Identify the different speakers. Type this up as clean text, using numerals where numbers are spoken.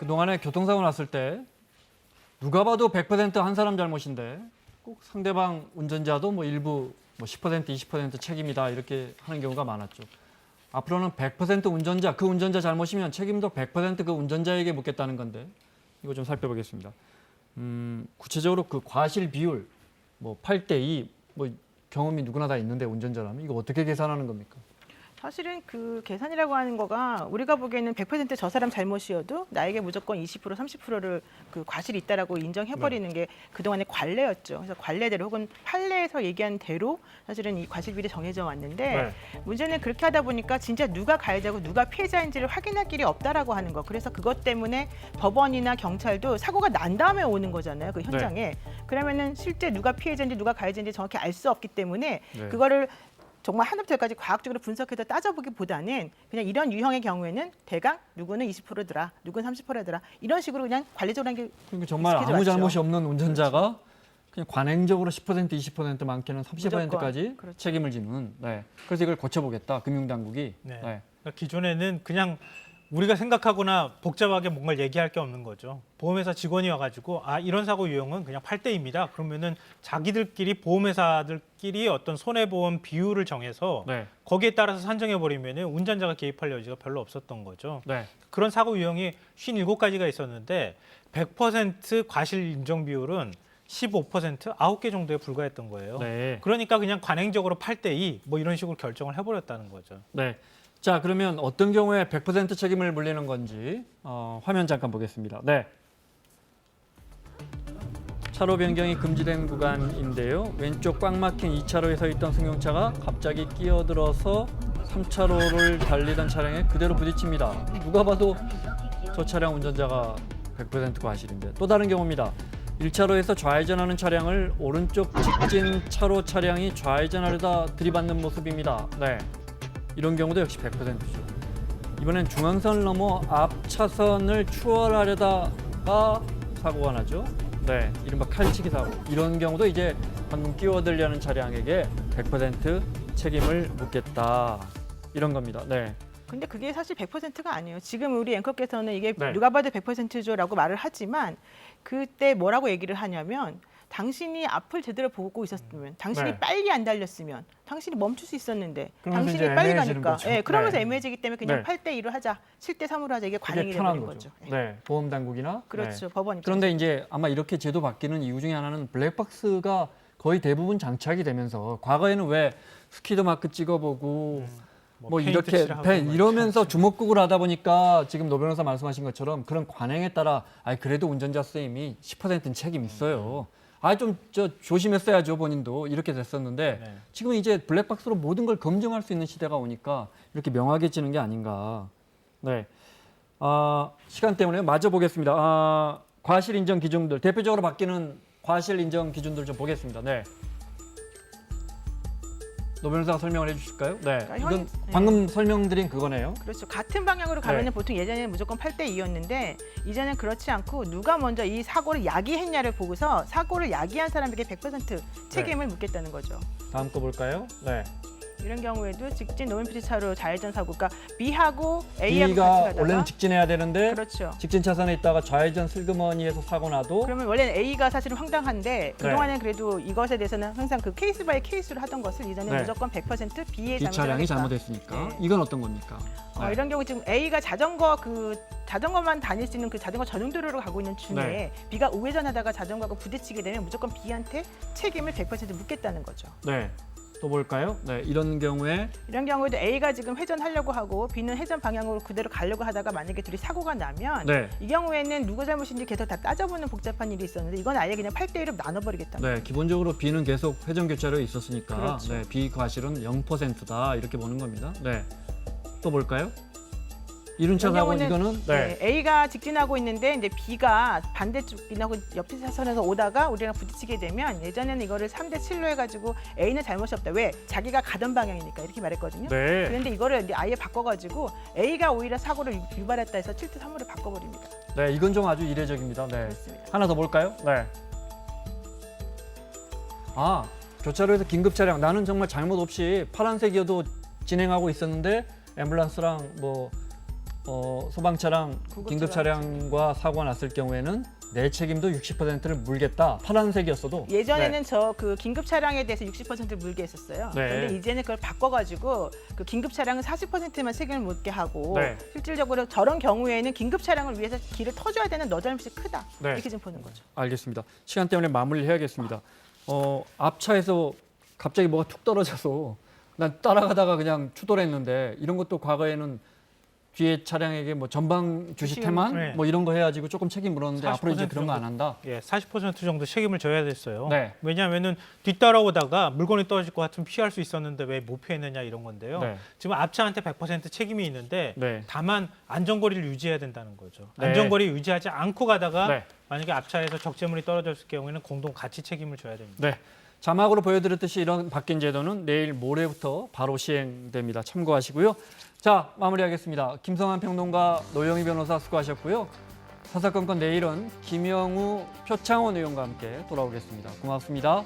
Speaker 1: 그동안에 교통사고 났을 때 누가 봐도 100%한 사람 잘못인데 꼭 상대방 운전자도 뭐 일부 뭐 10%, 20% 책임이다 이렇게 하는 경우가 많았죠. 앞으로는 100% 운전자, 그 운전자 잘못이면 책임도 100%그 운전자에게 묻겠다는 건데 이거 좀 살펴보겠습니다. 구체적으로 그 과실 비율 뭐 8대2 뭐 경험이 누구나 다 있는데 운전자라면 이거 어떻게 계산하는 겁니까?
Speaker 2: 사실은 그 계산이라고 하는 거가 우리가 보기에는 100% 저 사람 잘못이어도 나에게 무조건 20%, 30%를 그 과실이 있다라고 인정해버리는 게 그동안의 관례였죠. 그래서 관례대로 혹은 판례에서 얘기한 대로 사실은 이 과실 비율이 정해져 왔는데 문제는 그렇게 하다 보니까 진짜 누가 가해자고 누가 피해자인지를 확인할 길이 없다라고 하는 거. 그래서 그것 때문에 법원이나 경찰도 사고가 난 다음에 오는 거잖아요. 그 현장에. 그러면은 실제 누가 피해자인지 누가 가해자인지 정확히 알 수 없기 때문에 그거를 정말 하나부터 열까지 과학적으로 분석해서 따져보기보다는 그냥 이런 유형의 경우에는 대강 누구는 20%더라, 누구는 30%더라 이런 식으로 그냥 관리적으로 하는 게
Speaker 1: 그러니까 정말 아무 잘못이 없는 운전자가 그냥 관행적으로 10%, 20% 많게는 30%까지
Speaker 2: 그렇죠.
Speaker 1: 책임을 지는. 그래서 이걸 고쳐보겠다, 금융당국이.
Speaker 3: 그러니까 기존에는 그냥 우리가 생각하거나 복잡하게 뭔가를 얘기할 게 없는 거죠. 보험회사 직원이 와가지고 이런 사고 유형은 그냥 8대입니다. 그러면은 자기들끼리 보험회사들끼리 어떤 손해보험 비율을 정해서 거기에 따라서 산정해버리면은 운전자가 개입할 여지가 별로 없었던 거죠. 그런 사고 유형이 57가지가 있었는데 100% 과실 인정 비율은 15%, 9개 정도에 불과했던 거예요. 그러니까 그냥 관행적으로 8대2 뭐 이런 식으로 결정을 해버렸다는 거죠.
Speaker 1: 자, 그러면 어떤 경우에 100% 책임을 물리는 건지 화면 잠깐 보겠습니다. 차로 변경이 금지된 구간인데요. 왼쪽 꽉 막힌 2차로에 서 있던 승용차가 갑자기 끼어들어서 3차로를 달리던 차량에 그대로 부딪힙니다. 누가 봐도 저 차량 운전자가 100% 과실인데 또 다른 경우입니다. 1차로에서 좌회전하는 차량을 오른쪽 직진 차로 차량이 좌회전하려다 들이받는 모습입니다. 이런 경우도 역시 100%죠. 이번엔 중앙선을 넘어 앞 차선을 추월하려다가 사고가 나죠. 이른바 칼치기 사고. 이런 경우도 이제 방금 끼어들려는 차량에게 100% 책임을 묻겠다. 이런 겁니다.
Speaker 2: 근데 그게 사실 100%가 아니에요. 지금 우리 앵커께서는 이게 누가 봐도 100%죠라고 말을 하지만 그때 뭐라고 얘기를 하냐면 당신이 앞을 제대로 보고 있었으면, 당신이 빨리 안 달렸으면, 당신이 멈출 수 있었는데 당신이 빨리 가니까, 그러면서 애매해지기 때문에 그냥 8대2로 하자, 7대3으로 하자 이게 관행이 되는 거죠.
Speaker 1: 보험 당국이나
Speaker 2: 그렇죠, 법원.
Speaker 1: 그런데 이제 아마 이렇게 제도 바뀌는 이유 중에 하나는 블랙박스가 거의 대부분 장착이 되면서 과거에는 왜 스키드 마크 찍어보고 뭐 이렇게 이러면서 주먹구구를 하다 보니까 지금 노 변호사 말씀하신 것처럼 그런 관행에 따라 그래도 운전자 선생님이 10%는 책임이 있어요. 좀 조심했어야죠 본인도 이렇게 됐었는데 지금은 이제 블랙박스로 모든 걸 검증할 수 있는 시대가 오니까 이렇게 명확해지는 게 아닌가. 시간 때문에 마저 보겠습니다. 과실 인정 기준들 대표적으로 바뀌는 과실 인정 기준들 좀 보겠습니다. 노 변호사가 설명을 해주실까요?
Speaker 2: 그러니까
Speaker 1: 이건 방금 설명드린 그거네요.
Speaker 2: 그렇죠. 같은 방향으로 가면은 보통 예전에는 무조건 8대2였는데 이제는 그렇지 않고 누가 먼저 이 사고를 야기했냐를 보고서 사고를 야기한 사람에게 100% 책임을 묻겠다는 거죠.
Speaker 1: 다음 거 볼까요?
Speaker 2: 이런 경우에도 직진 노면표시 차로 좌회전 사고, 그러니까 B하고 A하고
Speaker 1: B가
Speaker 2: 같이 가다가
Speaker 1: 원래는 직진해야 되는데 직진 차선에 있다가 좌회전 슬그머니에서 사고 나도
Speaker 2: 그러면 원래는 A가 사실은 황당한데 그동안에는 그래도 이것에 대해서는 항상 그 케이스 바이 케이스로 하던 것을 이제는 무조건 100% B의
Speaker 1: B 차량이 잘못했으니까 이건 어떤 겁니까?
Speaker 2: 이런 경우 지금 A가 자전거만 다닐 수 있는 그 자전거 전용 도로로 가고 있는 중에 B가 우회전하다가 자전거하고 부딪히게 되면 무조건 B한테 책임을 100% 묻겠다는 거죠.
Speaker 1: 또 볼까요? 이런 경우에도
Speaker 2: A가 지금 회전하려고 하고 B는 회전 방향으로 그대로 가려고 하다가 만약에 둘이 사고가 나면 이 경우에는 누구 잘못인지 계속 다 따져보는 복잡한 일이 있었는데 이건 아예 그냥 8대1로 나눠버리겠다.
Speaker 1: 기본적으로 B는 계속 회전 교차로에 있었으니까 B 과실은 0%다 이렇게 보는 겁니다. 또 볼까요? 이륜차 사고 이거는
Speaker 2: A가 직진하고 있는데 이제 B가 반대쪽이나 옆 차선에서 오다가 우리랑 부딪히게 되면 예전에는 이거를 3대7로 해가지고 A는 잘못이 없다. 왜? 자기가 가던 방향이니까 이렇게 말했거든요. 그런데 이거를 이제 아예 바꿔가지고 A가 오히려 사고를 유발했다 해서 7대3으로 바꿔버립니다.
Speaker 1: 이건 좀 아주 이례적입니다.
Speaker 2: 그렇습니다.
Speaker 1: 하나 더 볼까요? 교차로에서 긴급 차량 나는 정말 잘못 없이 파란색이어도 진행하고 있었는데 앰뷸런스랑 소방 차량,
Speaker 2: 구급
Speaker 1: 긴급 차량과 사고가 났을 경우에는 내 책임도 60%를 물겠다. 파란색이었어도
Speaker 2: 예전에는 저 그 긴급 차량에 대해서 60%를 물게 했었어요.
Speaker 1: 네.
Speaker 2: 그런데 이제는 그걸 바꿔가지고 그 긴급 차량은 40%만 책임을 묻게 하고
Speaker 1: 네.
Speaker 2: 실질적으로 저런 경우에는 긴급 차량을 위해서 길을 터줘야 되는 너 잘못이 크다.
Speaker 1: 네.
Speaker 2: 이렇게 지금 보는 거죠.
Speaker 1: 알겠습니다. 시간 때문에 마무리해야겠습니다. 앞차에서 갑자기 뭐가 툭 떨어져서 난 따라가다가 그냥 추돌했는데 이런 것도 과거에는 뒤에 차량에게 뭐 전방 주시 태만
Speaker 3: 네.
Speaker 1: 뭐 이런 거 해가지고 조금 책임 물었는데 앞으로 이제 그런 거 안 한다.
Speaker 3: 예, 40% 정도 책임을 져야 됐어요.
Speaker 1: 네.
Speaker 3: 왜냐하면은 뒤따라오다가 물건이 떨어질 것 같으면 피할 수 있었는데 왜 못 피했느냐 이런 건데요.
Speaker 1: 네.
Speaker 3: 지금 앞차한테 100% 책임이 있는데
Speaker 1: 네.
Speaker 3: 다만 안전거리를 유지해야 된다는 거죠.
Speaker 1: 네.
Speaker 3: 안전거리 유지하지 않고 가다가
Speaker 1: 네.
Speaker 3: 만약에 앞차에서 적재물이 떨어졌을 경우에는 공동 같이 책임을 져야 됩니다.
Speaker 1: 네. 자막으로 보여드렸듯이 이런 바뀐 제도는 내일 모레부터 바로 시행됩니다. 참고하시고요. 자, 마무리하겠습니다. 김성환 평론가, 노영희 변호사 수고하셨고요. 사사건건 내일은 김영우, 표창원 의원과 함께 돌아오겠습니다. 고맙습니다.